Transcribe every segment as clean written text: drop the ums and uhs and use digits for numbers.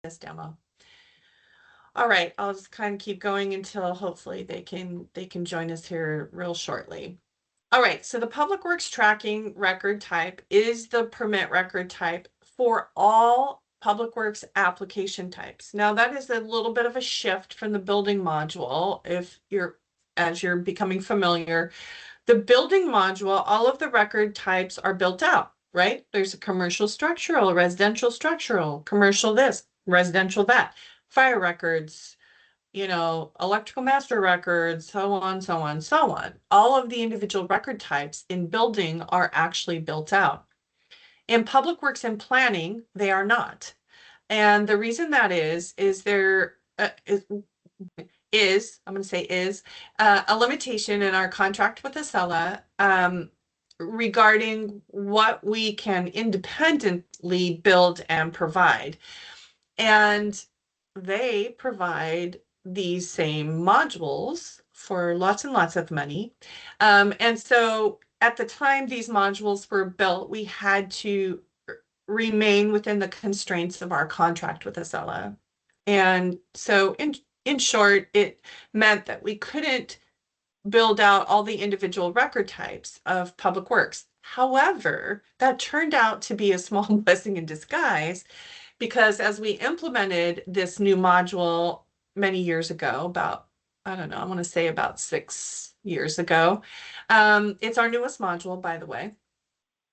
this demo. All right, I'll just kind of keep going until hopefully they can join us here real shortly. All right, so the Public Works tracking record type is the permit record type for all Public Works application types. Now that is a little bit of a shift from the building module. As you're becoming familiar, the building module, all of the record types are built out, right? There's a commercial structural, residential structural, commercial this, residential that, fire records, electrical master records, so on, so on, so on. All of the individual record types in building are actually built out. In public works and planning, they are not. And the reason that is there is I'm going to say is a limitation in our contract with Acela regarding what we can independently build and provide. And they provide these same modules for lots and lots of money. And so at the time these modules were built, we had to remain within the constraints of our contract with Acela. And so in short, it meant that we couldn't build out all the individual record types of public works. However, that turned out to be a small blessing in disguise, because as we implemented this new module many years ago, about, I don't know, I want to say about 6 years ago, it's our newest module, by the way.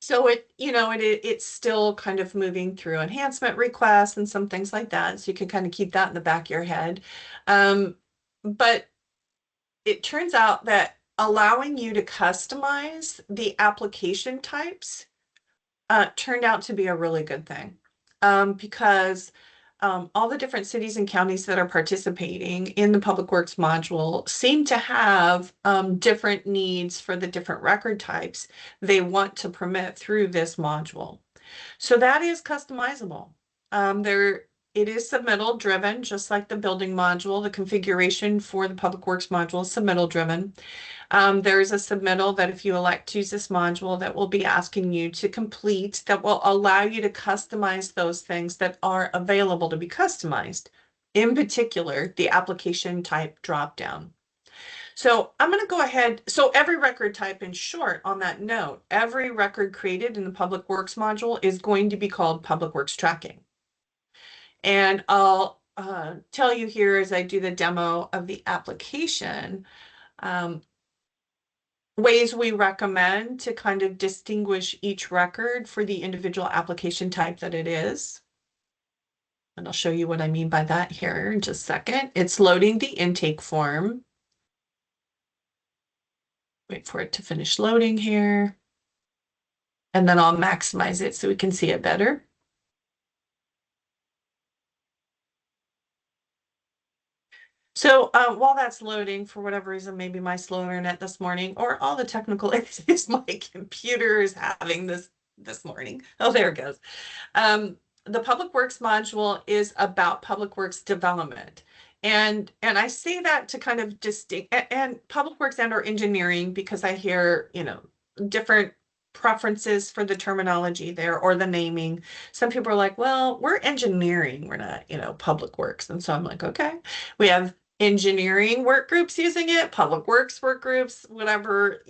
So it's still kind of moving through enhancement requests and some things like that. So you can kind of keep that in the back of your head. But it turns out that allowing you to customize the application types turned out to be a really good thing, because all the different cities and counties that are participating in the Public Works module seem to have different needs for the different record types they want to permit through this module. So that is customizable. It is submittal driven, just like the building module. The configuration for the Public Works module is submittal driven. There is a submittal that if you elect to use this module that will be asking you to complete, that will allow you to customize those things that are available to be customized. In particular, the application type dropdown. So I'm going to go ahead. So every record type, in short, on that note, every record created in the Public Works module is going to be called Public Works Tracking. And I'll tell you here as I do the demo of the application, ways we recommend to kind of distinguish each record for the individual application type that it is. And I'll show you what I mean by that here in just a second. It's loading the intake form. Wait for it to finish loading here. And then I'll maximize it so we can see it better. So while that's loading, for whatever reason, maybe my slow internet this morning or all the technical issues my computer is having this morning. Oh, there it goes. The Public Works module is about Public Works development. And I say that to kind of distinct, and Public Works and or engineering, because I hear, different preferences for the terminology there or the naming. Some people are like, well, we're engineering, we're not, Public Works. And so I'm like, okay, we have engineering work groups using it, Public Works work groups, whatever,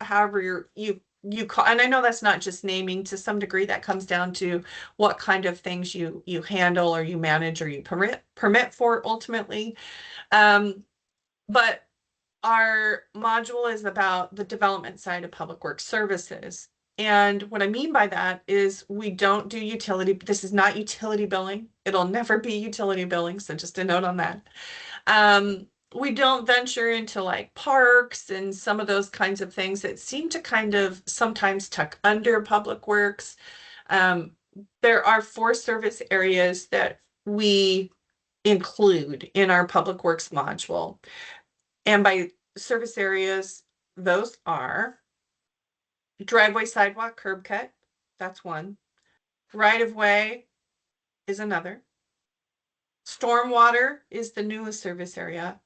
however you call, and I know that's not just naming. To some degree that comes down to what kind of things you handle or you manage or you permit for ultimately. But our module is about the development side of Public Works services. And what I mean by that is we don't do utility. This is not utility billing. It'll never be utility billing. So just a note on that. We don't venture into like parks and some of those kinds of things that seem to kind of sometimes tuck under Public Works. There are 4 service areas that we include in our Public Works module. And by service areas, those are driveway, sidewalk, curb cut. That's one. Right of way is another. Stormwater is the newest service area.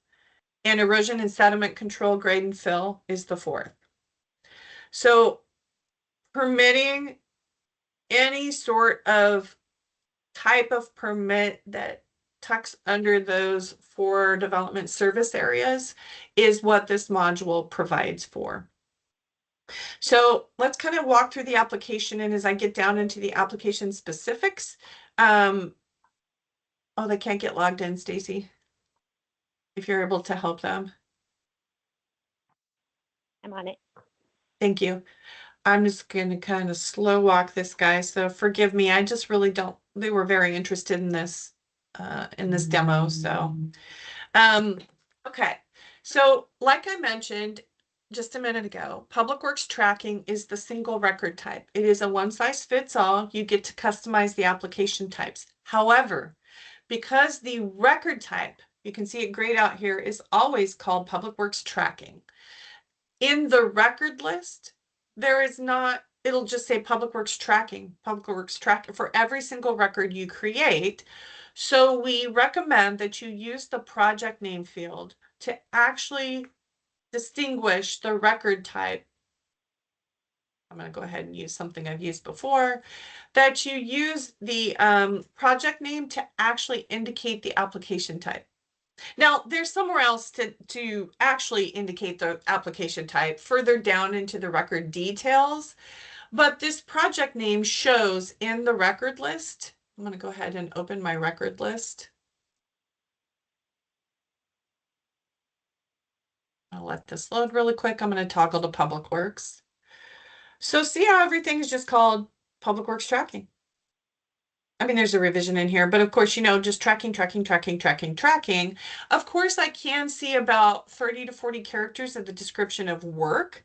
And erosion and sediment control, grade and fill is the 4th. So permitting any sort of type of permit that tucks under those 4 development service areas is what this module provides for. So let's kind of walk through the application, and as I get down into the application specifics, oh, they can't get logged in, Stacy. If you're able to help them. I'm on it. Thank you. I'm just going to kind of slow walk this guy, so forgive me. I just really don't, they were very interested in this demo, so. Okay, so like I mentioned just a minute ago, Public Works tracking is the single record type. It is a one size fits all. You get to customize the application types. However, because the record type, you can see it grayed out here, is always called Public Works tracking. In the record list, there is not, it'll just say Public Works tracking for every single record you create. So we recommend that you use the project name field to actually distinguish the record type. I'm going to go ahead and use something I've used before, that you use the project name to actually indicate the application type. Now, there's somewhere else to actually indicate the application type further down into the record details, but this project name shows in the record list. I'm going to go ahead and open my record list. I'll let this load really quick. I'm going to toggle to Public Works. So see how everything is just called Public Works tracking. I mean, there's a revision in here, but of course, you know, just tracking. Of course, I can see about 30 to 40 characters of the description of work,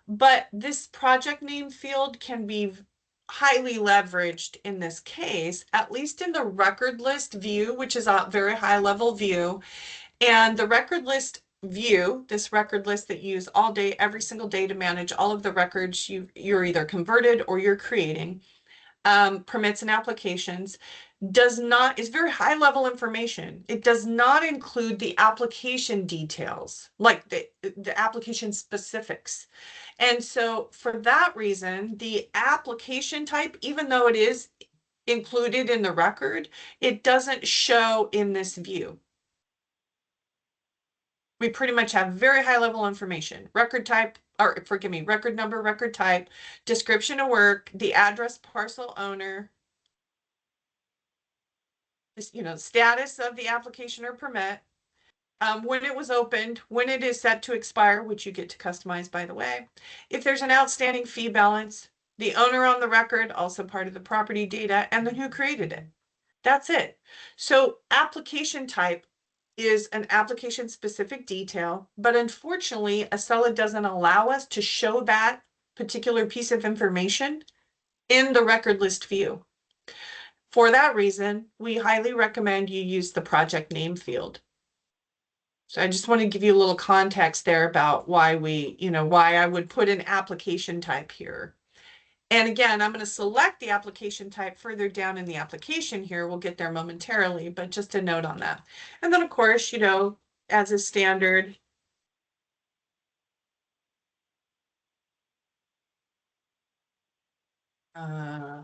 but this project name field can be highly leveraged in this case, at least in the record list view, which is a very high level view. And the record list view, this record list that you use all day, every single day to manage all of the records you're either converted or you're creating, permits and applications, is very high level information. It does not include the application details, like the application specifics. And so for that reason, the application type, even though it is included in the record, it doesn't show in this view. We pretty much have very high level information, record type, or forgive me, record number, record type, description of work, the address, parcel owner, this, you know, status of the application or permit, when it was opened, when it is set to expire, which you get to customize, by the way, if there's an outstanding fee balance, the owner on the record, also part of the property data, and then who created it. That's it. So application type is an application specific detail, but unfortunately, Acela doesn't allow us to show that particular piece of information in the record list view. For that reason, we highly recommend you use the project name field. So I just want to give you a little context there about why why I would put an application type here. And again, I'm going to select the application type further down in the application here. We'll get there momentarily, but just a note on that. And then of course, you know, as is standard, I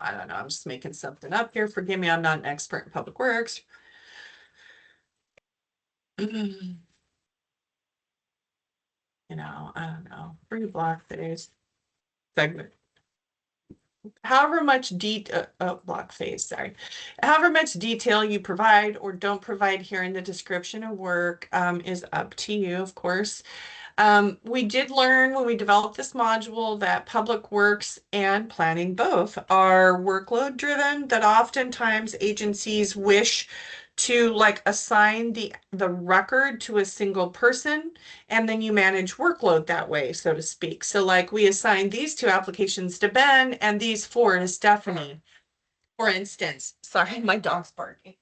don't know, I'm just making something up here. Forgive me, I'm not an expert in public works. You know, I don't know, free block phase segment. However much block phase, sorry. However much detail you provide or don't provide here in the description of work is up to you, of course. We did learn when we developed this module that public works and planning both are workload driven, that oftentimes agencies wish to like assign the record to a single person, and then you manage workload that way, so to speak. So like we assigned these 2 applications to Ben and these 4 to Stephanie, for instance. Sorry, my dog's barking.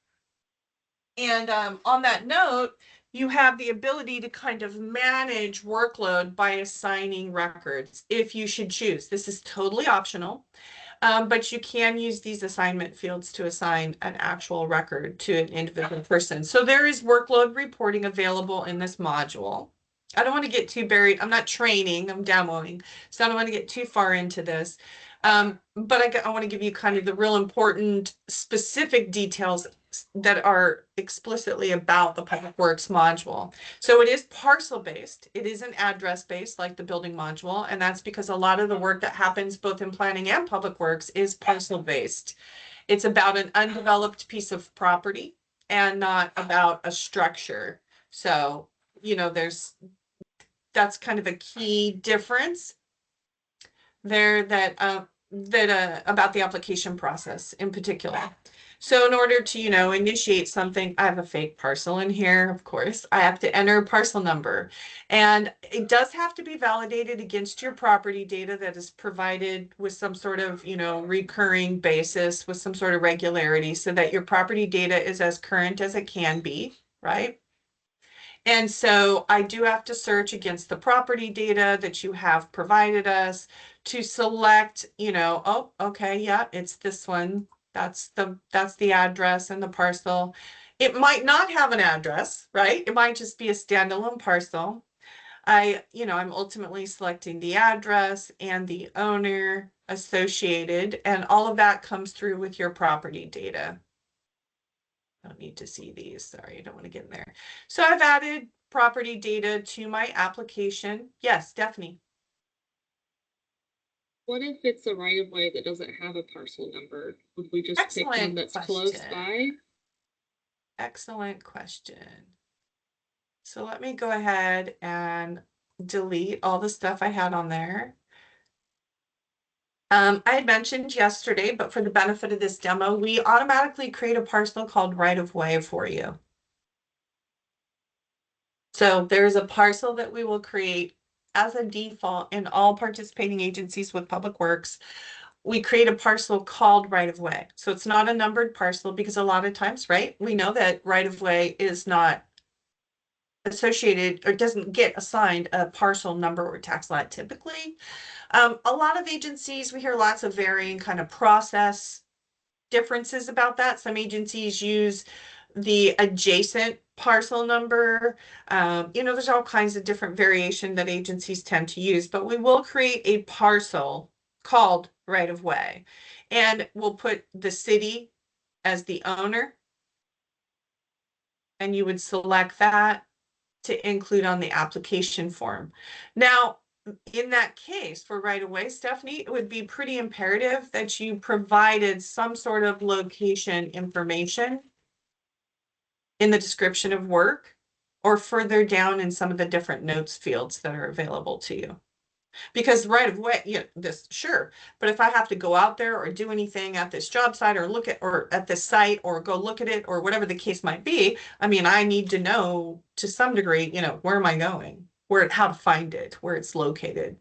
And on that note, you have the ability to kind of manage workload by assigning records if you should choose. This is totally optional. But you can use these assignment fields to assign an actual record to an individual person. So there is workload reporting available in this module. I don't want to get too buried. I'm not training, I'm demoing. So I don't want to get too far into this. But I want to give you kind of the real important specific details that are explicitly about the Public Works module. So it is parcel based. It isn't address based like the building module. And that's because a lot of the work that happens both in planning and Public Works is parcel based. It's about an undeveloped piece of property and not about a structure. So, you know, that's kind of a key difference there that about the application process in particular. So in order to, you know, initiate something, I have a fake parcel in here, of course. I have to enter a parcel number. And it does have to be validated against your property data that is provided with some sort of, you know, recurring basis with some sort of regularity so that your property data is as current as it can be, right? And so I do have to search against the property data that you have provided us to select, you know, oh, okay, yeah, it's this one. That's the address and the parcel. It might not have an address, right? It might just be a standalone parcel. I'm ultimately selecting the address and the owner associated, and all of that comes through with your property data. I don't need to see these. Sorry, I don't want to get in there. So I've added property data to my application. Yes, Stephanie. What if it's a right of way that doesn't have a parcel number? Would we just pick one that's close by? Excellent question. So let me go ahead and delete all the stuff I had on there. I had mentioned yesterday, but for the benefit of this demo, we automatically create a parcel called right of way for you. So there's a parcel that we will create as a default in all participating agencies with Public Works. We create a parcel called right of way. So it's not a numbered parcel because a lot of times, right, we know that right of way is not associated or doesn't get assigned a parcel number or tax lot typically. A lot of agencies, we hear lots of varying kind of process differences about that. Some agencies use the adjacent parcel number. There's all kinds of different variation that agencies tend to use, but we will create a parcel called right of way. And we'll put the city as the owner. And you would select that to include on the application form. Now, in that case for right of way, Stephanie, it would be pretty imperative that you provided some sort of location information in the description of work or further down in some of the different notes fields that are available to you. Because right of way, sure, but if I have to go out there or do anything at this job site or look at or at this site or go look at it or whatever the case might be, I mean, I need to know to some degree, where am I going, how to find it, where it's located.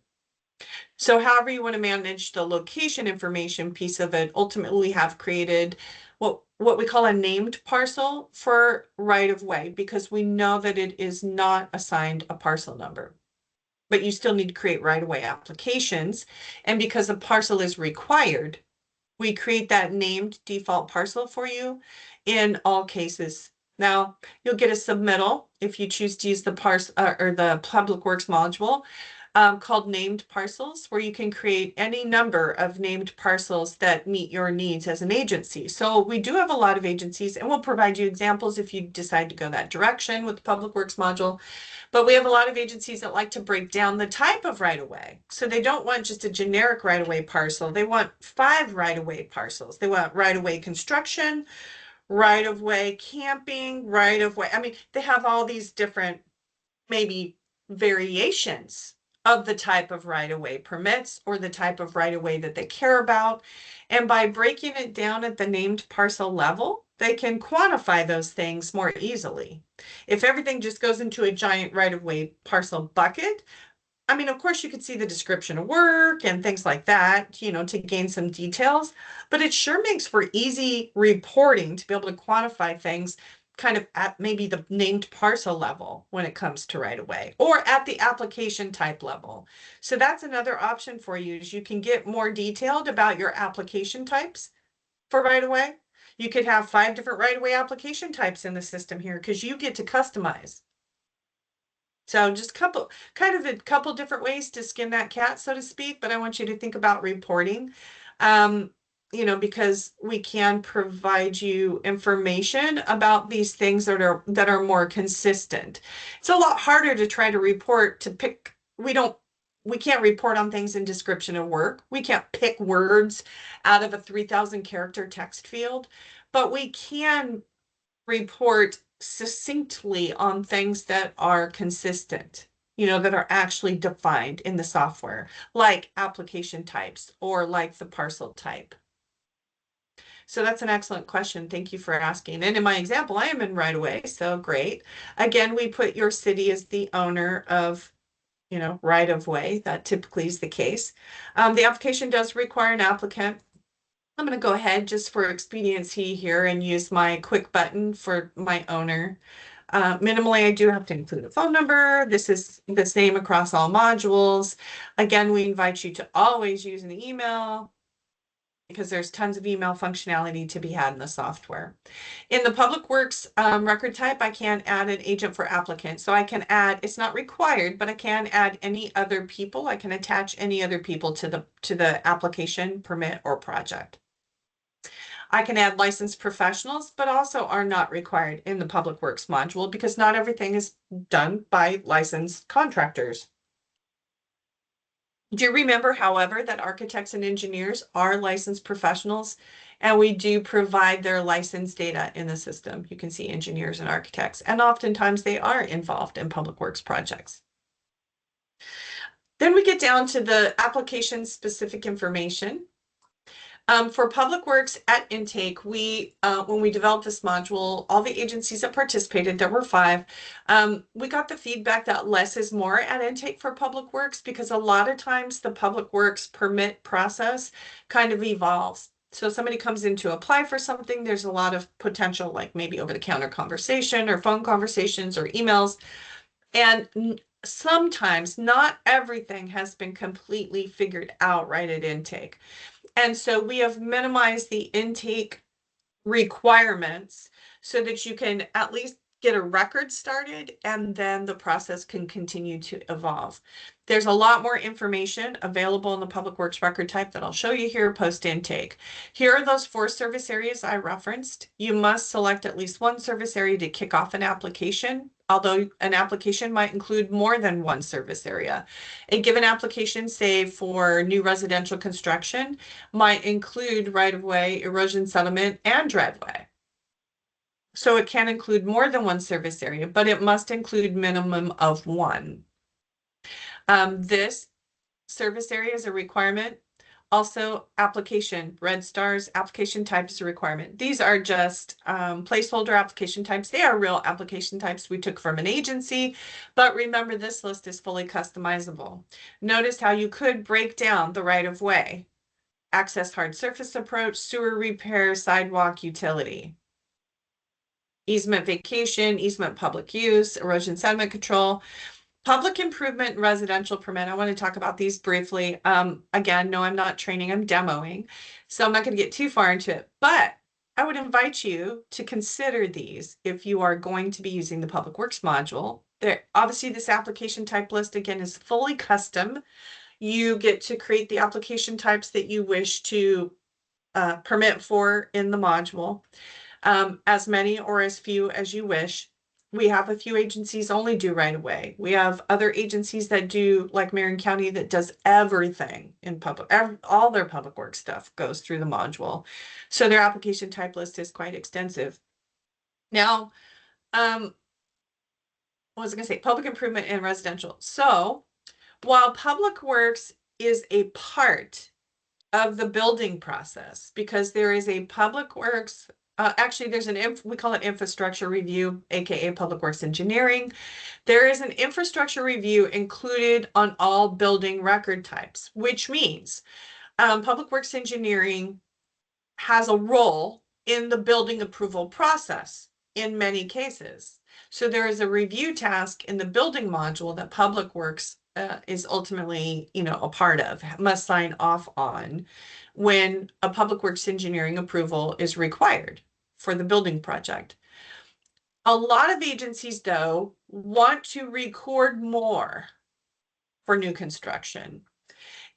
So however you want to manage the location information piece of it, ultimately we have created what we call a named parcel for right of way because we know that it is not assigned a parcel number. But you still need to create right-of-way applications. And because a parcel is required, we create that named default parcel for you in all cases. Now, you'll get a submittal if you choose to use the parcel or the Public Works module called named parcels, where you can create any number of named parcels that meet your needs as an agency. So we do have a lot of agencies, and we'll provide you examples if you decide to go that direction with the Public Works module. But we have a lot of agencies that like to break down the type of right-of-way. So they don't want just a generic right-of-way parcel. They want 5 right-of-way parcels. They want right-of-way construction, right-of-way camping, right-of-way. I mean, they have all these different maybe variations of the type of right-of-way permits or the type of right-of-way that they care about. And by breaking it down at the named parcel level, they can quantify those things more easily. If everything just goes into a giant right-of-way parcel bucket, I mean, of course, you could see the description of work and things like that, to gain some details, but it sure makes for easy reporting to be able to quantify things kind of at maybe the named parcel level when it comes to right away or at the application type level. So that's another option for you is you can get more detailed about your application types for right away. You could have 5 different right away application types in the system here because you get to customize. So just a couple different ways to skin that cat, so to speak, but I want you to think about reporting. Because we can provide you information about these things that are more consistent. It's a lot harder to try to report to pick. We can't report on things in description of work. We can't pick words out of a 3,000 character text field, but we can report succinctly on things that are consistent, that are actually defined in the software, like application types or like the parcel type. So that's an excellent question. Thank you for asking. And in my example, I am in right away, so great. Again, we put your city as the owner of right of way. That typically is the case. The application does require an applicant. I'm going to go ahead just for expediency here and use my quick button for my owner. Minimally, I do have to include a phone number. This is the same across all modules. Again, we invite you to always use an email because there's tons of email functionality to be had in the software. In the Public Works record type, I can add an agent for applicant. So I can add, it's not required, but I can add any other people. I can attach any other people to the application, permit, or project. I can add licensed professionals, but also are not required in the Public Works module because not everything is done by licensed contractors. Do you remember, however, that architects and engineers are licensed professionals, and we do provide their license data in the system? You can see engineers and architects, and oftentimes they are involved in public works projects. Then we get down to the application specific information. For Public Works at intake, when we developed this module, all the agencies that participated, there were 5, we got the feedback that less is more at intake for Public Works because a lot of times the Public Works permit process kind of evolves. So somebody comes in to apply for something, there's a lot of potential, like maybe over-the-counter conversation or phone conversations or emails. And sometimes not everything has been completely figured out right at intake. And so we have minimized the intake requirements so that you can at least get a record started and then the process can continue to evolve. There's a lot more information available in the Public Works record type that I'll show you here post intake. Here are those 4 service areas I referenced. You must select at least one service area to kick off an application, although an application might include more than one service area. A given application, say for new residential construction, might include right-of-way, erosion settlement, and driveway. So it can include more than one service area, but it must include minimum of 1. This service area is a requirement. Also, application, red stars, application type is a requirement. These are just placeholder application types. They are real application types we took from an agency, but remember this list is fully customizable. Notice how you could break down the right-of-way, access hard surface approach, sewer repair, sidewalk, utility, easement vacation, easement public use, erosion sediment control. Public improvement and residential permit. I want to talk about these briefly. Again, no, I'm not training, I'm demoing. So I'm not going to get too far into it, but I would invite you to consider these if you are going to be using the Public Works module. Obviously, this application type list, again, is fully custom. You get to create the application types that you wish to permit for in the module, as many or as few as you wish. We have a few agencies only do right away. We have other agencies that do, like Marion County, that does everything in public, all their public works stuff goes through the module. So their application type list is quite extensive. Now, what was I going to say? Public improvement and residential. So while public works is a part of the building process, because there is a public works actually, there's we call it infrastructure review, aka Public Works Engineering. There is an infrastructure review included on all building record types, which means Public Works Engineering has a role in the building approval process in many cases. So there is a review task in the building module that Public Works is ultimately, a part of, must sign off on when a Public Works Engineering approval is required for the building project. A lot of agencies, though, want to record more for new construction.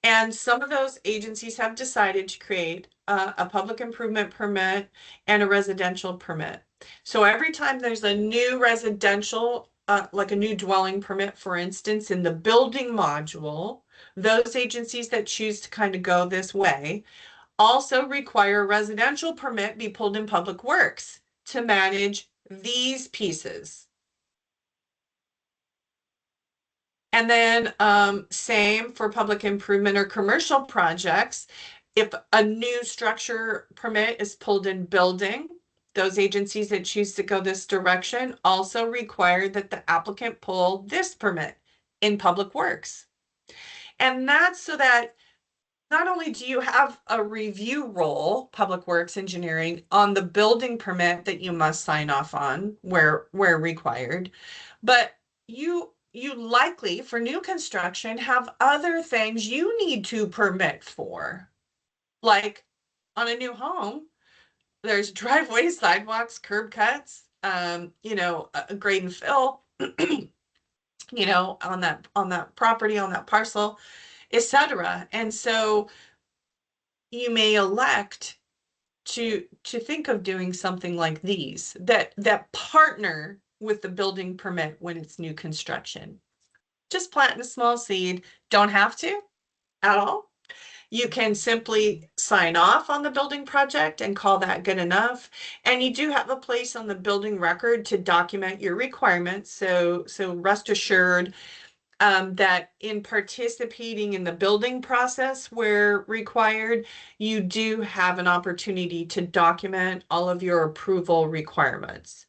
And some of those agencies have decided to create a public improvement permit and a residential permit. So every time there's a new residential, like a new dwelling permit, for instance, in the building module, those agencies that choose to kind of go this way also require a residential permit be pulled in Public Works to manage these pieces. And then same for public improvement or commercial projects. If a new structure permit is pulled in building, those agencies that choose to go this direction also require that the applicant pull this permit in Public Works. And that's so that not only do you have a review role, Public Works Engineering, on the building permit that you must sign off on where required, but you likely for new construction have other things you need to permit for. Like on a new home, there's driveways, sidewalks, curb cuts, grade and fill, on that property, on that parcel, etc. And so you may elect to think of doing something like these that partner with the building permit when it's new construction. Just plant a small seed. Don't have to at all. You can simply sign off on the building project and call that good enough. And you do have a place on the building record to document your requirements. So rest assured that in participating in the building process where required, you do have an opportunity to document all of your approval requirements.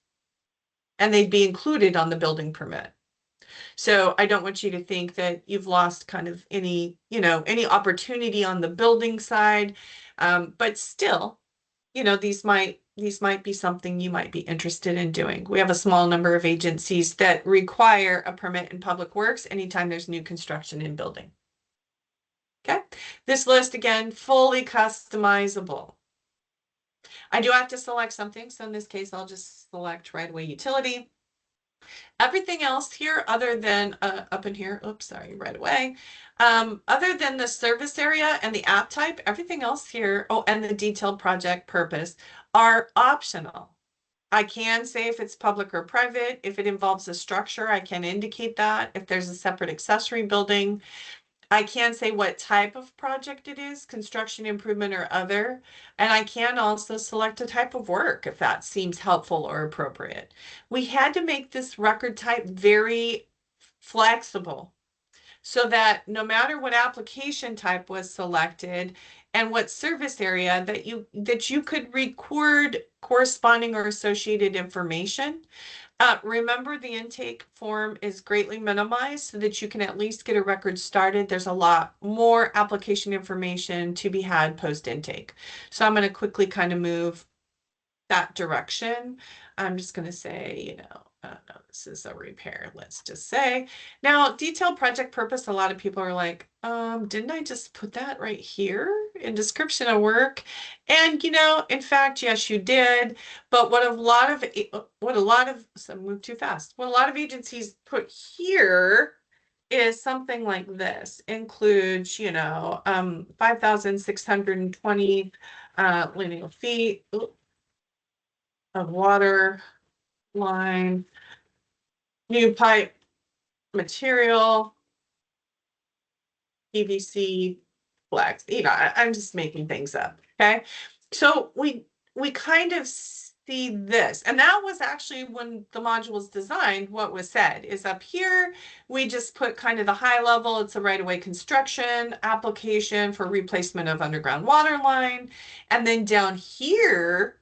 And they'd be included on the building permit. So I don't want you to think that you've lost kind of any opportunity on the building side. But still, these might be something you might be interested in doing. We have a small number of agencies that require a permit in Public Works anytime there's new construction in building. Okay, this list again, fully customizable. I do have to select something, so in this case, I'll just select right-of-way utility. Everything else here, other than up in here, oops, sorry, right away. Other than the service area and the app type, everything else here, and the detailed project purpose are optional. I can say if it's public or private. If it involves a structure, I can indicate that. If there's a separate accessory building, I can say what type of project it is, construction, improvement, or other. And I can also select a type of work if that seems helpful or appropriate. We had to make this record type very flexible so that no matter what application type was selected and what service area, that you could record corresponding or associated information. Remember, the intake form is greatly minimized so that you can at least get a record started. There's a lot more application information to be had post-intake. So I'm going to quickly kind of move that direction. I'm just going to say, this is a repair, let's just say. Now, detailed project purpose, a lot of people are like, didn't I just put that right here in description of work? And, in fact, yes, you did. But what a lot of, so move too fast. What a lot of agencies put here is something like this, includes, 5,620 lineal feet of water line, new pipe material, PVC flags. I'm just making things up. Okay, so we kind of see this, and that was actually when the module was designed. What was said is up here we just put kind of the high level. It's a right-of-way construction application for replacement of underground water line, and then down here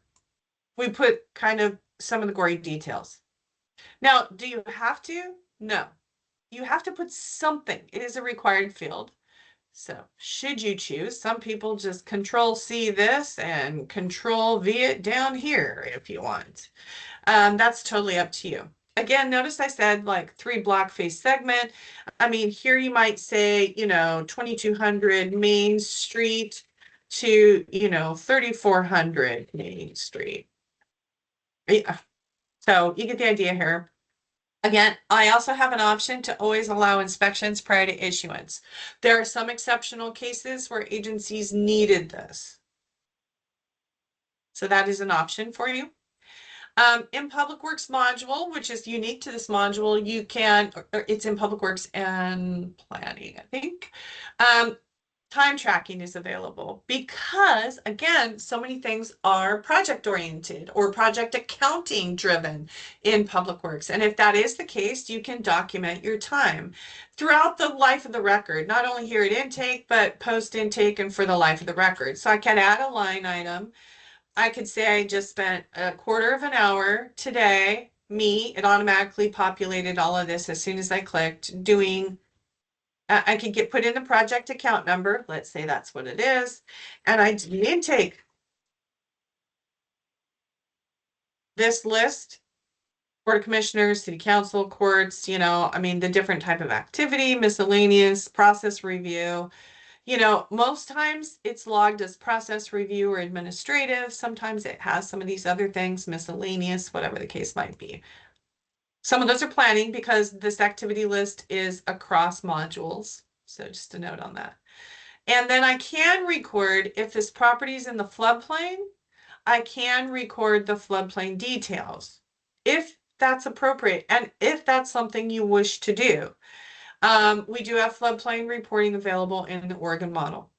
we put kind of some of the gory details. Now, do you have to? No. You have to put something. It is a required field. So should you choose, some people just Control-C this and Control-V it down here if you want. That's totally up to you. Again, notice I said like 3 block face segment. I mean, here you might say, 2200 Main Street to, 3400 Main Street. Yeah. So you get the idea here. Again, I also have an option to always allow inspections prior to issuance. There are some exceptional cases where agencies needed this. So that is an option for you. In Public Works module, which is unique to this module, you can, it's in Public Works and Planning, I think. Time tracking is available because, again, so many things are project oriented or project accounting driven in Public Works. And if that is the case, you can document your time throughout the life of the record, not only here at intake, but post intake and for the life of the record. So I can add a line item. I could say I just spent a quarter of an hour today, it automatically populated all of this as soon as I clicked, doing I could get put in the project account number. Let's say that's what it is. And I did intake. This list, Board of Commissioners, City Council, courts, I mean, the different type of activity, miscellaneous, process review. Most times it's logged as process review or administrative. Sometimes it has some of these other things, miscellaneous, whatever the case might be. Some of those are planning because this activity list is across modules. So just a note on that. And then I can record, if this property is in the floodplain, I can record the floodplain details, if that's appropriate, and if that's something you wish to do. We do have floodplain reporting available in the Oregon model,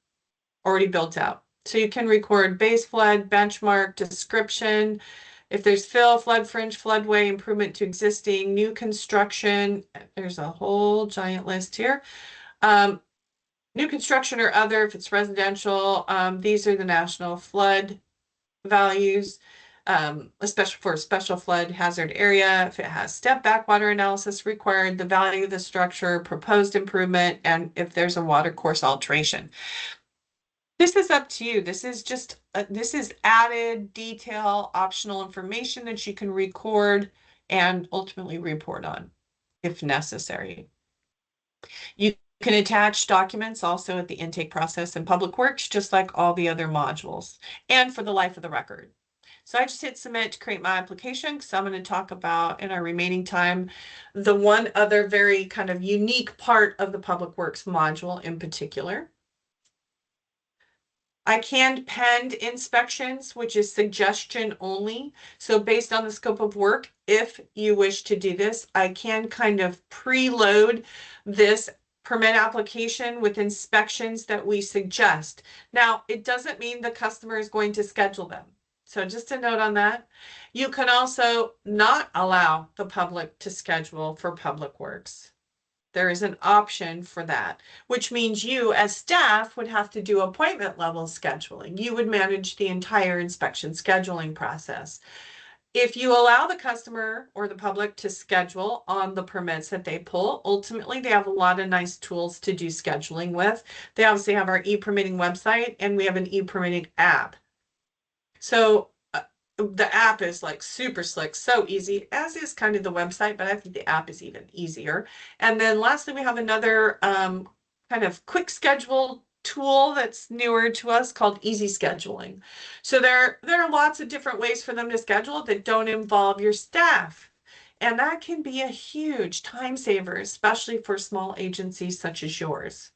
already built out. So you can record base flood, benchmark, description, if there's fill, flood fringe, floodway, improvement to existing, new construction, there's a whole giant list here. New construction or other, if it's residential, these are the national flood values, especially for a special flood hazard area. If it has step backwater analysis required, the value of the structure, proposed improvement, and if there's a water course alteration. This is up to you. This is just, this is added detail, optional information that you can record and ultimately report on if necessary. You can attach documents also at the intake process in Public Works, just like all the other modules, and for the life of the record. So I just hit submit to create my application because I'm going to talk about, in our remaining time, the one other very kind of unique part of the Public Works module in particular. I can pend inspections, which is suggestion only. So based on the scope of work, if you wish to do this, I can kind of preload this permit application with inspections that we suggest. Now, it doesn't mean the customer is going to schedule them. So just a note on that. You can also not allow the public to schedule for Public Works. There is an option for that, which means you as staff would have to do appointment level scheduling. You would manage the entire inspection scheduling process. If you allow the customer or the public to schedule on the permits that they pull, ultimately they have a lot of nice tools to do scheduling with. They obviously have our e-permitting website and we have an e-permitting app. So the app is like super slick, so easy, as is kind of the website, but I think the app is even easier. And then lastly, we have another kind of quick schedule tool that's newer to us called Easy Scheduling. So there are lots of different ways for them to schedule that don't involve your staff. And that can be a huge time saver, especially for small agencies such as yours.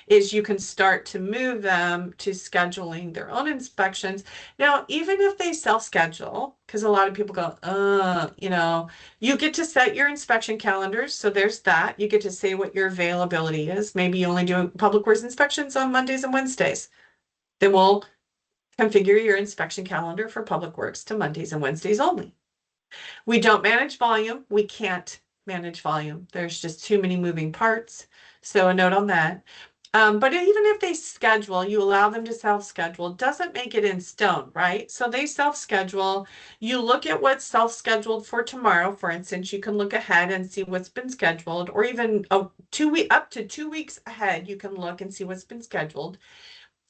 Is you can start to move them to scheduling their own inspections. Now, even if they self-schedule, because a lot of people go, you get to set your inspection calendars. So there's that. You get to say what your availability is. Maybe you only do Public Works inspections on Mondays and Wednesdays. Then we'll configure your inspection calendar for Public Works to Mondays and Wednesdays only. We don't manage volume. We can't manage volume. There's just too many moving parts. So a note on that. But even if they schedule, you allow them to self-schedule, doesn't make it in stone, right? So they self-schedule. You look at what's self-scheduled for tomorrow. For instance, you can look ahead and see what's been scheduled, or even up to 2 weeks ahead, you can look and see what's been scheduled.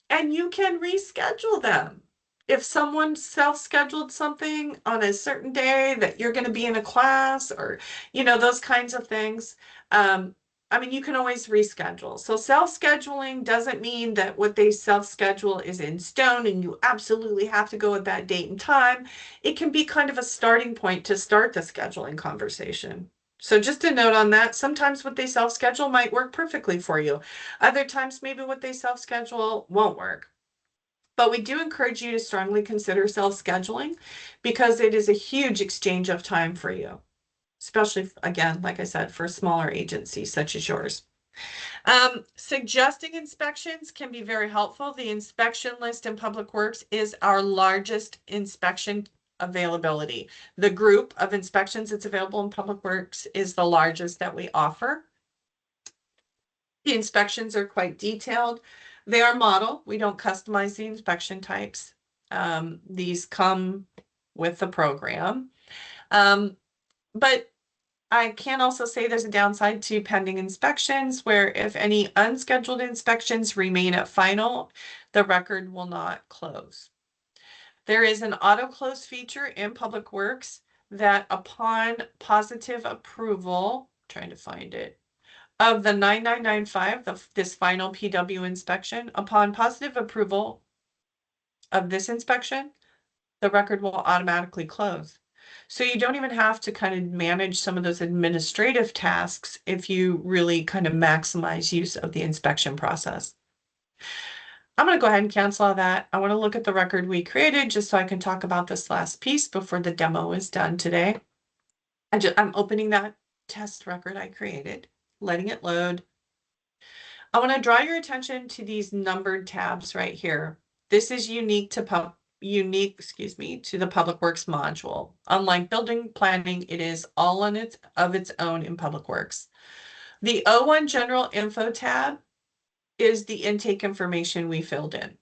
And you can reschedule them. If someone self-scheduled something on a certain day that you're going to be in a class or, those kinds of things, I mean, you can always reschedule. So self-scheduling doesn't mean that what they self-schedule is in stone and you absolutely have to go at that date and time. It can be kind of a starting point to start the scheduling conversation. So just a note on that, sometimes what they self-schedule might work perfectly for you. Other times, maybe what they self-schedule won't work. But we do encourage you to strongly consider self-scheduling because it is a huge exchange of time for you, especially, again, like I said, for smaller agencies such as yours. Suggesting inspections can be very helpful. The inspection list in Public Works is our largest inspection availability. The group of inspections that's available in Public Works is the largest that we offer. The inspections are quite detailed. They are model. We don't customize the inspection types. These come with the program. But I can also say there's a downside to pending inspections where if any unscheduled inspections remain at final, the record will not close. There is an auto close feature in Public Works that upon positive approval, trying to find it, of the 9995, this final PW inspection, upon positive approval of this inspection, the record will automatically close. So you don't even have to kind of manage some of those administrative tasks if you really kind of maximize use of the inspection process. I'm going to go ahead and cancel all that. I want to look at the record we created just so I can talk about this last piece before the demo is done today. I'm opening that test record I created, letting it load. I want to draw your attention to these numbered tabs right here. This is unique to the Public Works module. Unlike building planning, it is all on its own in Public Works. The O1 General Info tab is the intake information we filled in.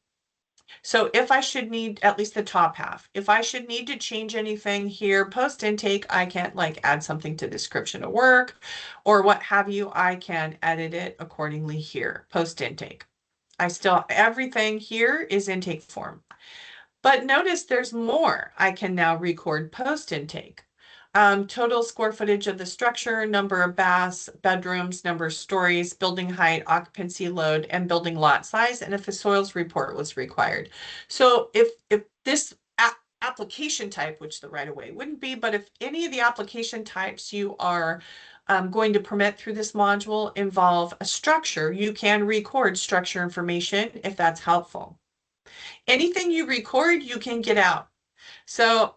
So if I should need, at least the top half, if I should need to change anything here post intake, I can't like add something to description of work or what have you, I can edit it accordingly here, post intake. Everything here is intake form. But notice there's more. I can now record post intake. Total square footage of the structure, number of baths, bedrooms, number of stories, building height, occupancy load, and building lot size, and if a soils report was required. So if this application type, which the right-of-way wouldn't be, but if any of the application types you are going to permit through this module involve a structure, you can record structure information if that's helpful. Anything you record, you can get out. So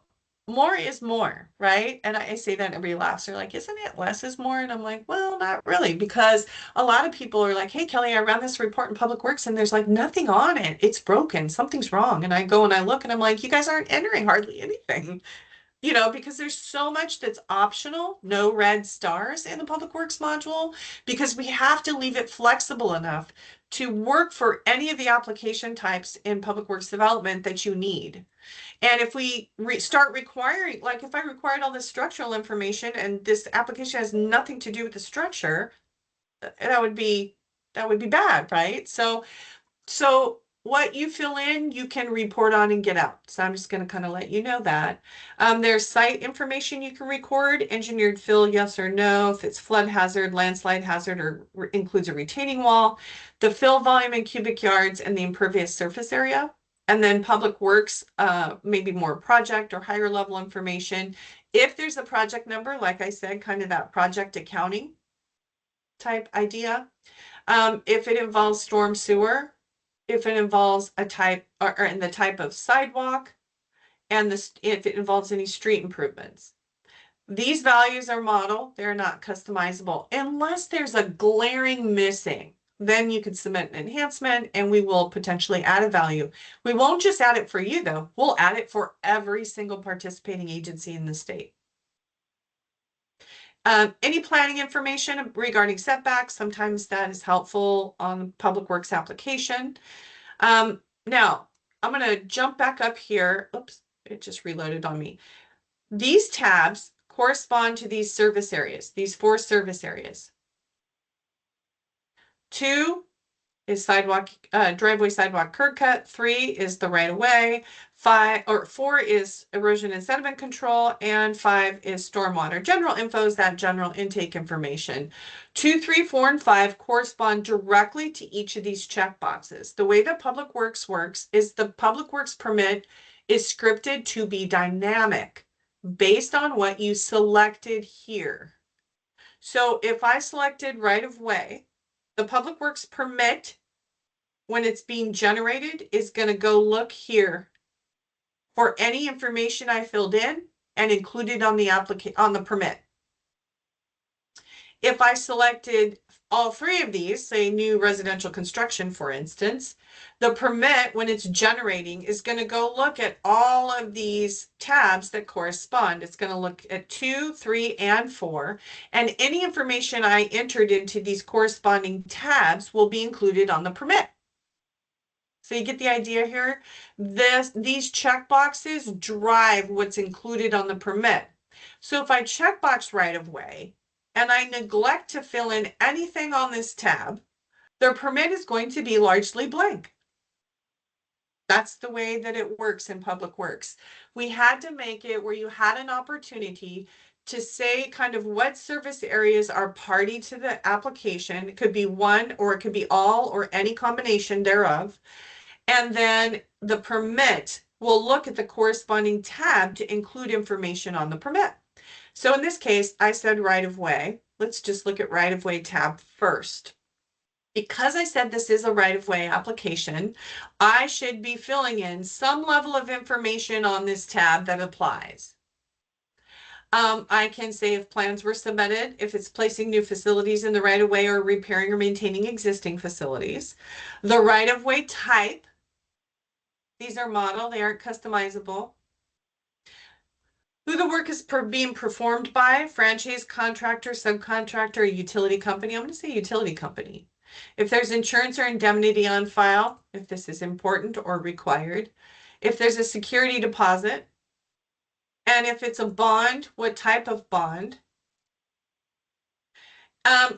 more is more, right? And I say that and everybody laughs. They're like, isn't it less is more? And I'm like, well, not really, because a lot of people are like, hey, Kelly, I ran this report in Public Works and there's like nothing on it. It's broken. Something's wrong. And I go and I look and I'm like, you guys aren't entering hardly anything, because there's so much that's optional, no red stars in the Public Works module, because we have to leave it flexible enough to work for any of the application types in Public Works development that you need. And if we start requiring, like if I required all this structural information and this application has nothing to do with the structure, that would be bad, right? So what you fill in, you can report on and get out. So I'm just going to kind of let you know that. There's site information you can record, engineered fill, yes or no, if it's flood hazard, landslide hazard, or includes a retaining wall, the fill volume in cubic yards, and the impervious surface area. And then Public Works, maybe more project or higher level information. If there's a project number, like I said, kind of that project accounting type idea. If it involves storm sewer, if it involves a type or in the type of sidewalk, and if it involves any street improvements. These values are model, they're not customizable unless there's a glaring missing. Then you can submit an enhancement and we will potentially add a value. We won't just add it for you though. We'll add it for every single participating agency in the state. Any planning information regarding setbacks, sometimes that is helpful on Public Works application. Now, I'm going to jump back up here. Oops, it just reloaded on me. These tabs correspond to these service areas, these 4 service areas. 2 is sidewalk, driveway, sidewalk, curb cut. 3 is the right of way. 4 is erosion and sediment control, and 5 is stormwater. General info is that general intake information. 2, 3, 4, and 5 correspond directly to each of these check boxes. The way that Public Works works is the Public Works permit is scripted to be dynamic based on what you selected here. So if I selected right of way, the Public Works permit, when it's being generated, is going to go look here for any information I filled in and included on the permit. If I selected all 3 of these, say new residential construction, for instance, the permit, when it's generating, is going to go look at all of these tabs that correspond. It's going to look at 2, 3, and 4, and any information I entered into these corresponding tabs will be included on the permit. So you get the idea here? These check boxes drive what's included on the permit. So if I checkbox right of way and I neglect to fill in anything on this tab, their permit is going to be largely blank. That's the way that it works in Public Works. We had to make it where you had an opportunity to say kind of what service areas are party to the application. It could be one, or it could be all, or any combination thereof. And then the permit will look at the corresponding tab to include information on the permit. So in this case, I said right of way. Let's just look at right of way tab first. Because I said this is a right of way application, I should be filling in some level of information on this tab that applies. I can say if plans were submitted, if it's placing new facilities in the right of way or repairing or maintaining existing facilities. The right of way type. These are model, they aren't customizable. Who the work is being performed by, franchise, contractor, subcontractor, utility company. I'm going to say utility company. If there's insurance or indemnity on file, if this is important or required. If there's a security deposit. And if it's a bond, what type of bond.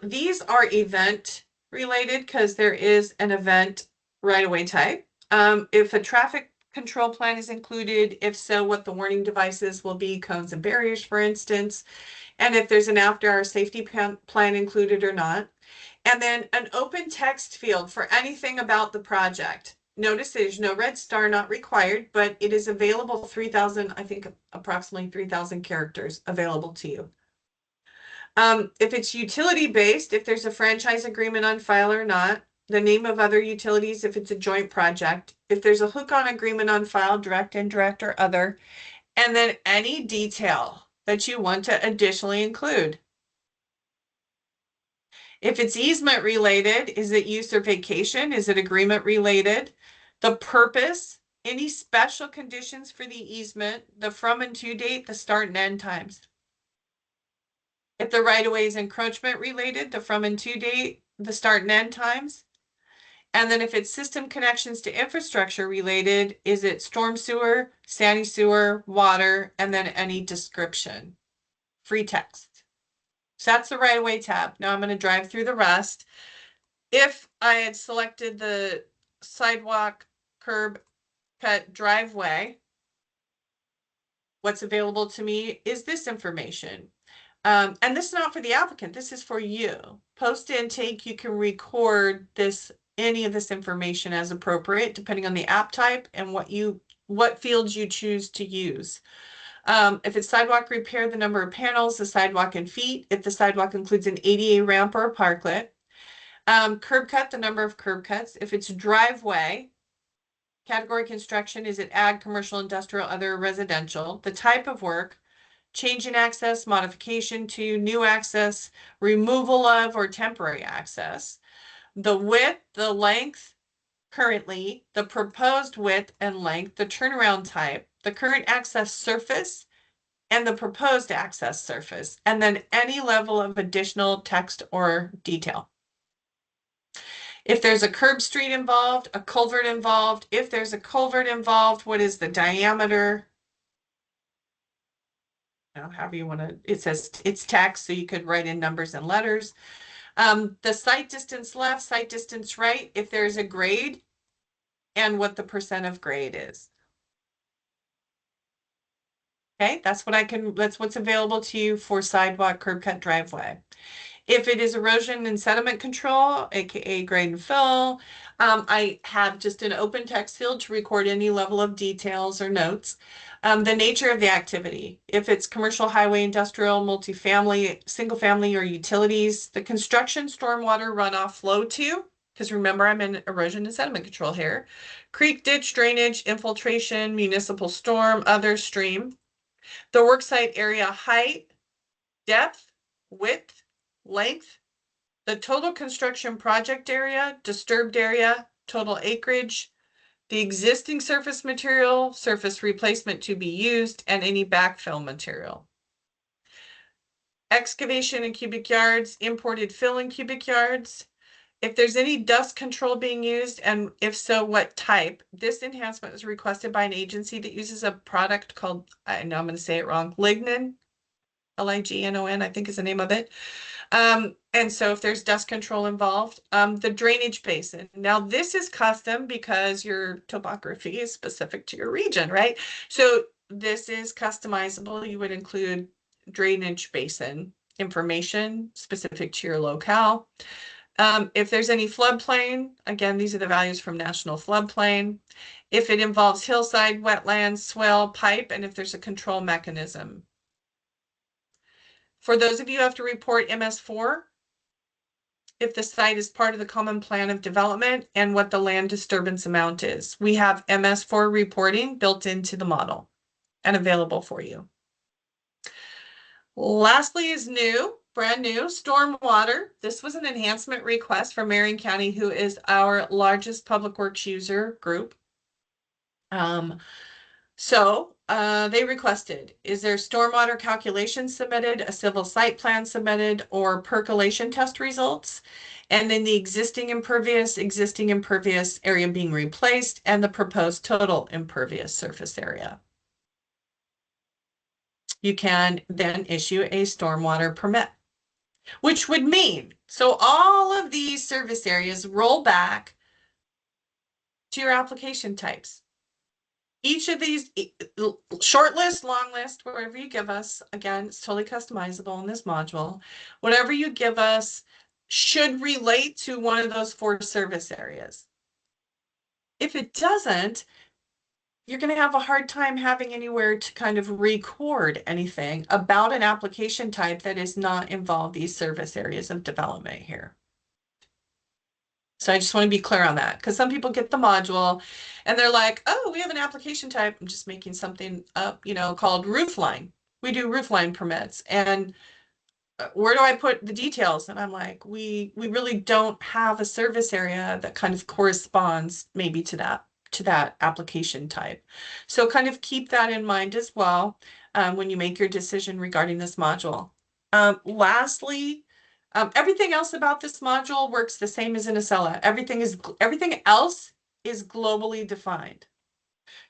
These are event related because there is an event right-of-way type. If a traffic control plan is included, if so, what the warning devices will be, cones and barriers, for instance, and if there's an after-hour safety plan included or not. And then an open text field for anything about the project. Notice there's no red star, not required, but it is available 3,000, I think approximately 3,000 characters available to you. If it's utility-based, if there's a franchise agreement on file or not, the name of other utilities if it's a joint project, if there's a hook-on agreement on file, direct, indirect, or other, and then any detail that you want to additionally include. If it's easement related, is it use or vacation? Is it agreement related? The purpose, any special conditions for the easement, the from and to date, the start and end times. If the right-of-way is encroachment related, the from and to date, the start and end times. And then if it's system connections to infrastructure related, is it storm sewer, sandy sewer, water, and then any description, free text. So that's the right-of-way tab. Now I'm going to drive through the rest. If I had selected the sidewalk, curb, cut, driveway, what's available to me is this information. And this is not for the applicant, this is for you. Post intake, you can record any of this information as appropriate, depending on the app type and what fields you choose to use. If it's sidewalk repair, the number of panels, the sidewalk in feet, if the sidewalk includes an ADA ramp or a parklet. Curb cut, the number of curb cuts. If it's driveway, category construction, is it ag, commercial, industrial, other, residential? The type of work, change in access, modification to, new access, removal of, or temporary access. The width, the length, currently, the proposed width and length, the turnaround type, the current access surface, and the proposed access surface, and then any level of additional text or detail. If there's a curb street involved, a culvert involved, if there's a culvert involved, what is the diameter? However you want to, it says it's text, so you could write in numbers and letters. The site distance left, site distance right, if there's a grade, and what the percent of grade is. Okay, that's what's available to you for sidewalk, curb cut, driveway. If it is erosion and sediment control, aka grade and fill, I have just an open text field to record any level of details or notes. The nature of the activity, if it's commercial, highway, industrial, multifamily, single family, or utilities, the construction, stormwater runoff flow to, because remember I'm in erosion and sediment control here, creek, ditch, drainage, infiltration, municipal storm, other stream, the worksite area height, depth, width, length, the total construction project area, disturbed area, total acreage, the existing surface material, surface replacement to be used, and any backfill material. Excavation in cubic yards, imported fill in cubic yards. If there's any dust control being used, and if so, what type? This enhancement was requested by an agency that uses a product called, I know I'm going to say it wrong, Lignon, Lignon, I think is the name of it. And so if there's dust control involved, the drainage basin. Now this is custom because your topography is specific to your region, right? So this is customizable. You would include drainage basin information specific to your locale. If there's any floodplain, again, these are the values from National Floodplain. If it involves hillside, wetlands, swale, pipe, and if there's a control mechanism. For those of you who have to report MS4, if the site is part of the common plan of development and what the land disturbance amount is. We have MS4 reporting built into the model and available for you. Lastly is new, brand new, stormwater. This was an enhancement request from Marion County, who is our largest public works user group. They requested, is there stormwater calculation submitted, a civil site plan submitted, or percolation test results? And then the existing impervious area being replaced, and the proposed total impervious surface area. You can then issue a stormwater permit, which would mean, so all of these service areas roll back to your application types. Each of these, short list, long list, whatever you give us, again, it's totally customizable in this module. Whatever you give us should relate to one of those 4 service areas. If it doesn't, you're going to have a hard time having anywhere to kind of record anything about an application type that is not involved these service areas of development here. So I just want to be clear on that, because some people get the module and they're like, oh, we have an application type. I'm just making something up, called roofline. We do roofline permits. And where do I put the details? And I'm like, we really don't have a service area that kind of corresponds maybe to that application type. So kind of keep that in mind as well when you make your decision regarding this module. Lastly, everything else about this module works the same as in Acela. Everything else is globally defined.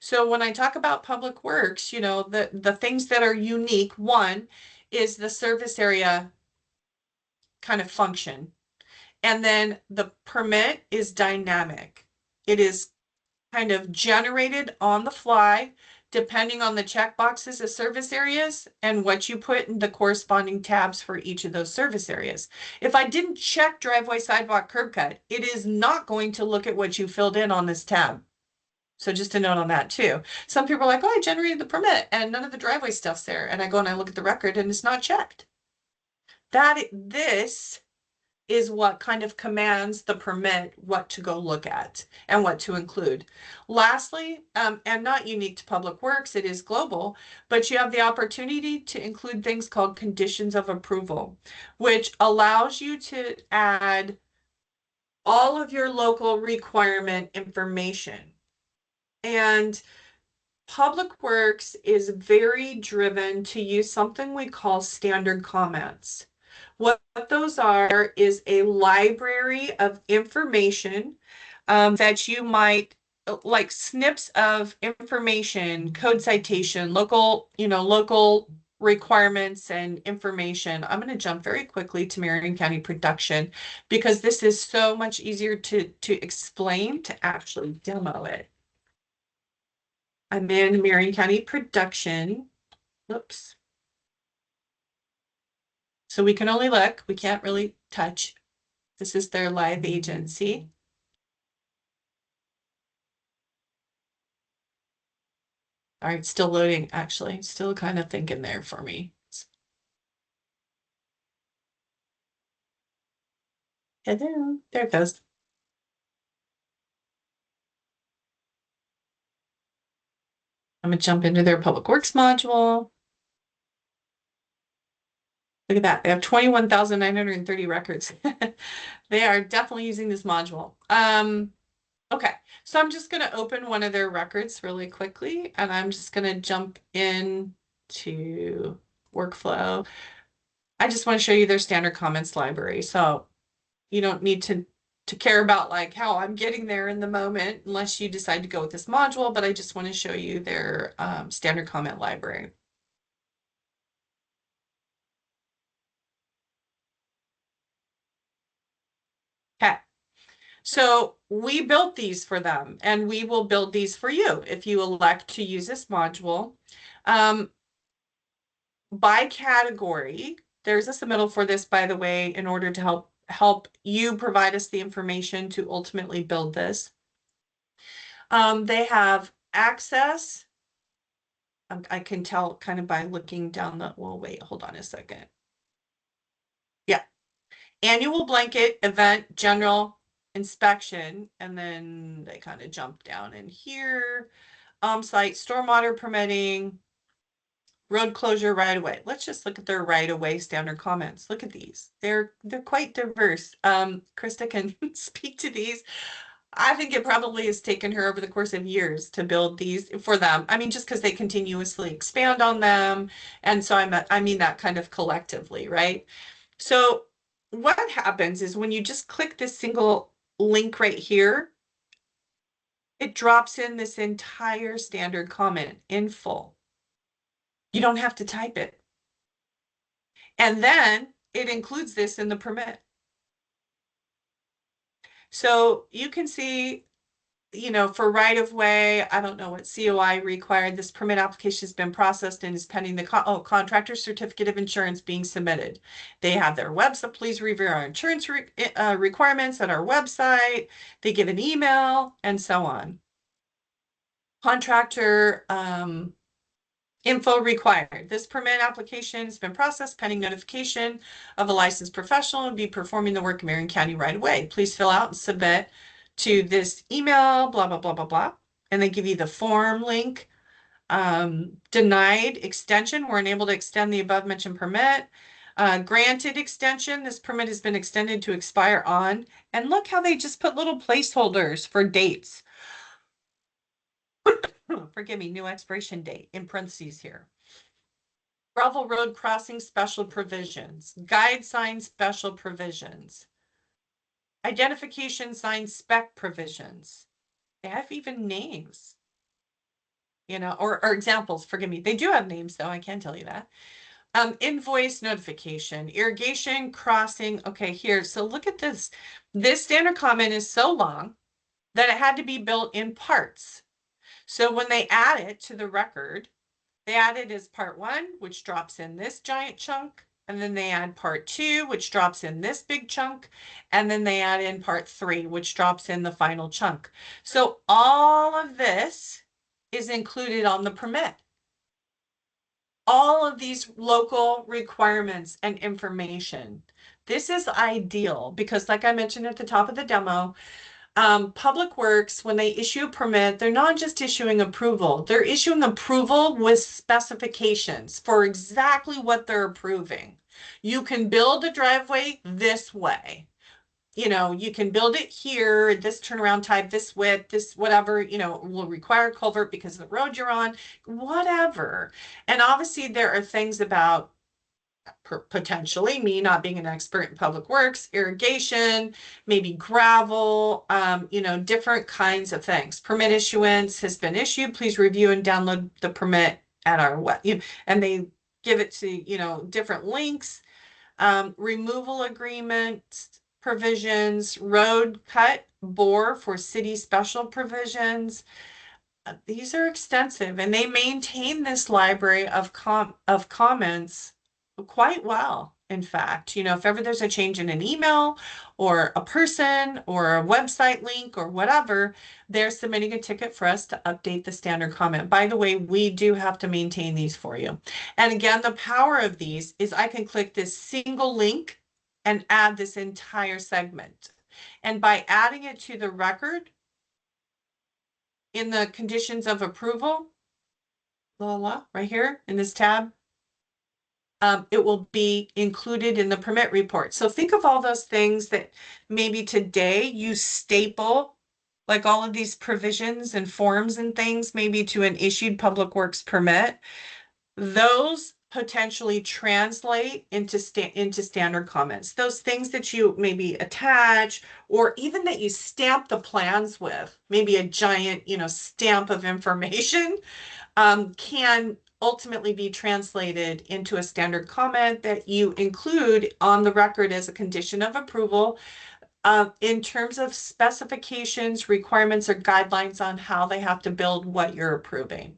So when I talk about public works, the things that are unique, one is the service area kind of function. And then the permit is dynamic. It is kind of generated on the fly, depending on the checkboxes of service areas and what you put in the corresponding tabs for each of those service areas. If I didn't check driveway, sidewalk, curb cut, it is not going to look at what you filled in on this tab. So just a note on that too. Some people are like, oh, I generated the permit and none of the driveway stuff's there. And I go and I look at the record and it's not checked. This is what kind of commands the permit what to go look at and what to include. Lastly, and not unique to public works, it is global, but you have the opportunity to include things called conditions of approval, which allows you to add all of your local requirement information. And public works is very driven to use something we call standard comments. What those are is a library of information that you might, like snips of information, code citation, local requirements and information, I'm going to jump very quickly to Marion County production because this is so much easier to explain to actually demo it. I'm in Marion County production. Oops. So we can only look, we can't really touch. This is their live agency. All right, still loading, actually. Still kind of thinking there for me. Hello, there it goes. I'm gonna jump into their public works module. Look at that, they have 21,930 records. They are definitely using this module. Okay, so I'm just gonna open one of their records really quickly, and I'm just gonna jump in to workflow. I just want to show you their standard comments library. So you don't need to care about like how I'm getting there in the moment unless you decide to go with this module, but I just want to show you their standard comment library. Okay, so we built these for them and we will build these for you if you elect to use this module. By category, there's a submittal for this, by the way, in order to help you provide us the information to ultimately build this. They have access. I can tell kind of by looking down the, well, wait, hold on a second. Yeah. Annual blanket event, general inspection, and then they kind of jump down in here. Site stormwater permitting, road closure right away. Let's just look at their right away standard comments. Look at these. They're quite diverse. Krista can speak to these. I think it probably has taken her over the course of years to build these for them. I mean, just because they continuously expand on them. And so I mean that kind of collectively, right? So what happens is when you just click this single link right here, it drops in this entire standard comment in full. You don't have to type it. And then it includes this in the permit. So you can see, you know, for right of way, I don't know what COI required. This permit application has been processed and is pending the contractor certificate of insurance being submitted. They have their website. Please review our insurance requirements at our website. They give an email and so on. Contractor info required. This permit application has been processed pending notification of a licensed professional and be performing the work in Marion County right away. Please fill out and submit to this email, blah, blah, blah, blah, blah. And they give you the form link. Denied extension. We're unable to extend the above mentioned permit. Granted extension. This permit has been extended to expire on. And look how they just put little placeholders for dates. Forgive me, new expiration date in parentheses here. Gravel road crossing special provisions, guide sign special provisions, identification sign spec provisions. They have even names, you know, or examples, forgive me. They do have names though, I can tell you that. Invoice notification, irrigation crossing. Okay, here, so look at this. This standard comment is so long that it had to be built in parts. So when they add it to the record, they add it as part 1, which drops in this giant chunk. And then they add part 2, which drops in this big chunk. And then they add in part 3, which drops in the final chunk. So all of this is included on the permit. All of these local requirements and information. This is ideal because, like I mentioned at the top of the demo, Public Works, when they issue a permit, they're not just issuing approval. They're issuing approval with specifications for exactly what they're approving. You can build a driveway this way. You know, you can build it here, this turnaround type, this width, this whatever, you know, will require culvert because of the road you're on, whatever. And obviously there are things about potentially me not being an expert in public works, irrigation, maybe gravel, you know, different kinds of things. Permit issuance has been issued. Please review and download the permit at our web. And they give it to, different links, removal agreement provisions, road cut, bore for city special provisions. These are extensive, and they maintain this library of comments quite well. In fact, if ever there's a change in an email or a person or a website link or whatever, they're submitting a ticket for us to update the standard comment. By the way, we do have to maintain these for you. And again, the power of these is I can click this single link and add this entire segment. And by adding it to the record, in the conditions of approval, right here in this tab, it will be included in the permit report. So think of all those things that maybe today you staple, like all of these provisions and forms and things, maybe to an issued public works permit. Those potentially translate into standard comments. Those things that you maybe attach, or even that you stamp the plans with, maybe a giant, stamp of information, can ultimately be translated into a standard comment that you include on the record as a condition of approval, in terms of specifications, requirements, or guidelines on how they have to build what you're approving.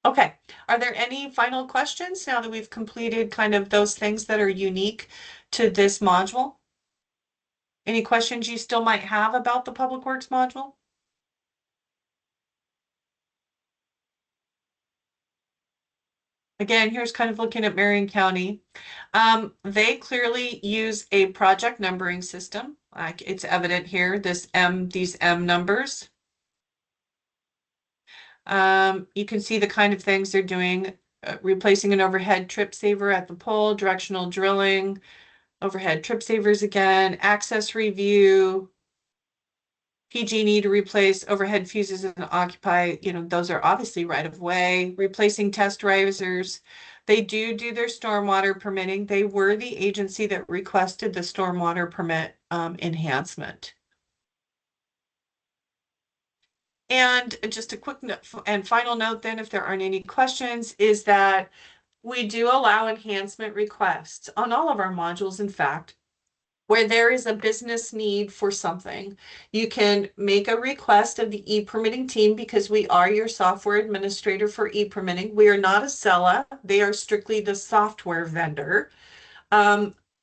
Okay, are there any final questions now that we've completed kind of those things that are unique to this module? Any questions you still might have about the Public Works module? Again, here's kind of looking at Marion County. They clearly use a project numbering system. Like it's evident here, these M numbers. You can see the kind of things they're doing, replacing an overhead trip saver at the pole, directional drilling, overhead trip savers again, access review, PG&E to replace overhead fuses and occupy, those are obviously right of way, replacing test risers. They do their stormwater permitting. They were the agency that requested the stormwater permit enhancement. And just a quick and final note then, if there aren't any questions, is that we do allow enhancement requests on all of our modules, in fact. Where there is a business need for something, you can make a request of the e-permitting team, because we are your software administrator for e-permitting. We are not a seller. They are strictly the software vendor.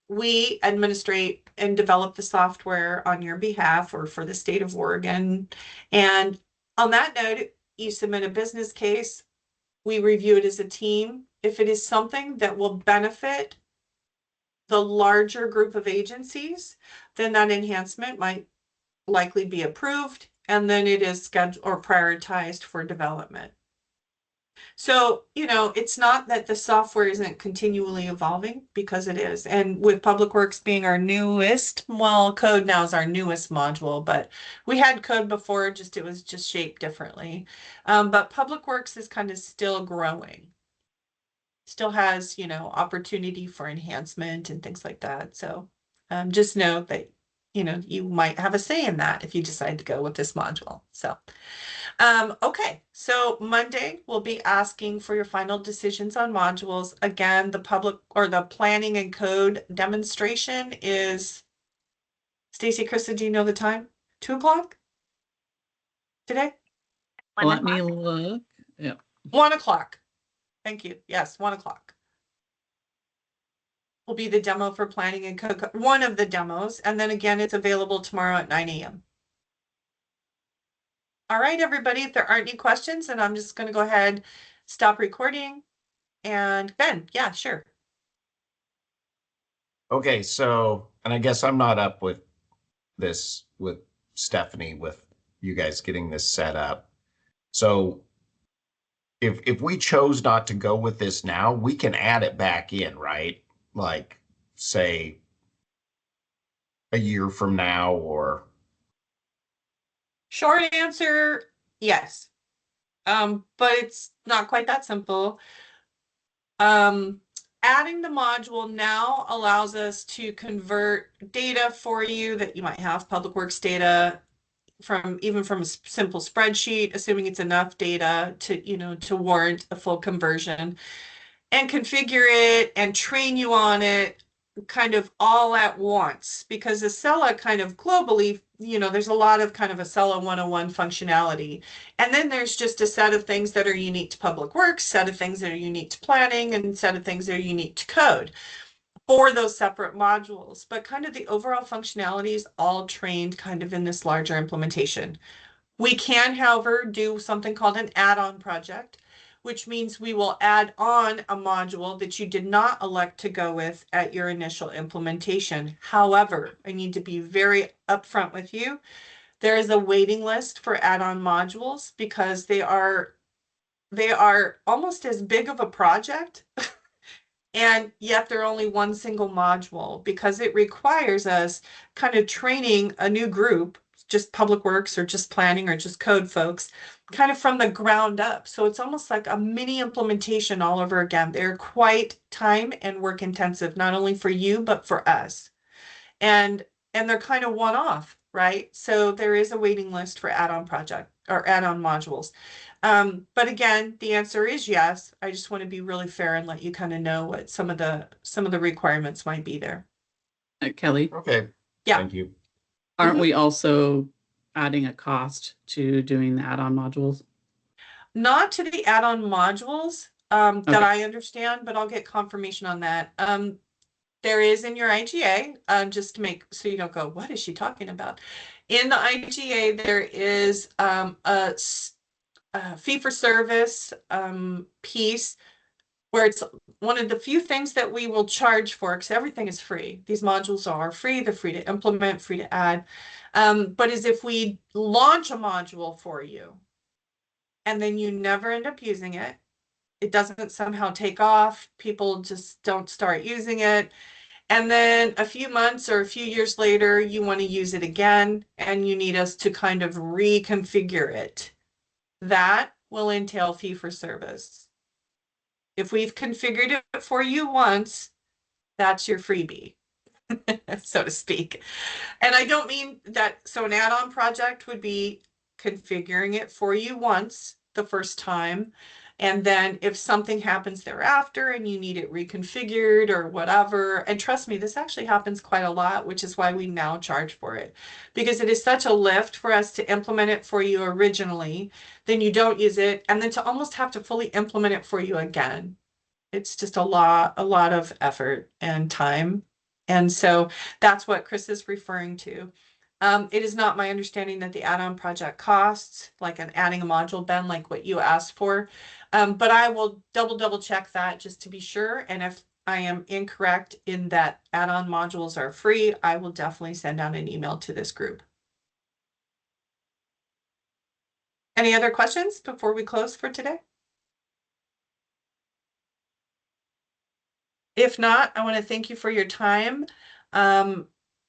We administrate and develop the software on your behalf or for the state of Oregon. And on that note, you submit a business case. We review it as a team. If it is something that will benefit the larger group of agencies, then that enhancement might likely be approved, and then it is scheduled or prioritized for development. So, it's not that the software isn't continually evolving, because it is. And with Public Works being our newest, well, code now is our newest module, but we had code before, it was just shaped differently. But Public Works is kind of still growing. Still has, opportunity for enhancement and things like that. So just know that, you might have a say in that if you decide to go with this module. So, okay. So Monday we'll be asking for your final decisions on modules. Again, the planning and code demonstration is, Stacy, Krista, do you know the time? 2:00 today? Let me look. Yeah. 1:00. Thank you. Yes, 1:00 will be the demo for planning and code, one of the demos. And then again, it's available tomorrow at 9 a.m. All right, everybody, if there aren't any questions, then I'm just going to go ahead, stop recording. And Ben, yeah, sure. Okay, so, and I guess I'm not up with this with Stephanie, with you guys getting this set up. So if we chose not to go with this now, we can add it back in, right? Like, say, a year from now, or? Short answer, yes. But it's not quite that simple. Adding the module now allows us to convert data for you that you might have, Public Works data, even from a simple spreadsheet, assuming it's enough data to, to warrant a full conversion. and configure it and train you on it kind of all at once, because Acela kind of globally, there's a lot of kind of Acela 101 functionality. And then there's just a set of things that are unique to Public Works, set of things that are unique to planning, and set of things that are unique to code for those separate modules. But kind of the overall functionality is all trained kind of in this larger implementation. We can, however, do something called an add-on project, which means we will add on a module that you did not elect to go with at your initial implementation. However, I need to be very upfront with you. There is a waiting list for add-on modules because they are almost as big of a project and yet they're only one single module, because it requires us kind of training a new group, just Public Works or just planning or just code folks, kind of from the ground up. So it's almost like a mini implementation all over again. They're quite time and work intensive, not only for you, but for us. And they're kind of one-off, right? So there is a waiting list for add-on project or add-on modules. But again, the answer is yes. I just want to be really fair and let you kind of know what some of the requirements might be there. Kelly, Okay. Yeah. Thank you. aren't we also adding a cost to doing the add-on modules? Not to the add-on modules that Okay. I understand, but I'll get confirmation on that. There is in your IGA, just to make so you don't go, what is she talking about? In the IGA, there is a fee-for-service piece where it's one of the few things that we will charge for, because everything is free. These modules are free, they're free to implement, free to add. But is if we launch a module for you and then you never end up using it, it doesn't somehow take off, people just don't start using it, and then a few months or a few years later, you want to use it again and you need us to kind of reconfigure it. That will entail fee for service. If we've configured it for you once, that's your freebie, so to speak. And I don't mean that, so an add-on project would be configuring it for you once the first time. And then if something happens thereafter and you need it reconfigured or whatever, and trust me, this actually happens quite a lot, which is why we now charge for it, because it is such a lift for us to implement it for you originally, then you don't use it, and then to almost have to fully implement it for you again. It's just a lot of effort and time. And so that's what Chris is referring to. It is not my understanding that the add-on project costs, like an adding a module, Ben, like what you asked for. But I will double check that just to be sure. And if I am incorrect in that add-on modules are free, I will definitely send out an email to this group. Any other questions before we close for today? If not, I want to thank you for your time.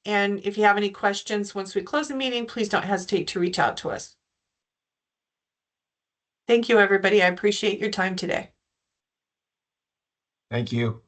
And if you have any questions once we close the meeting, please don't hesitate to reach out to us. Thank you, everybody. I appreciate your time today. Thank you.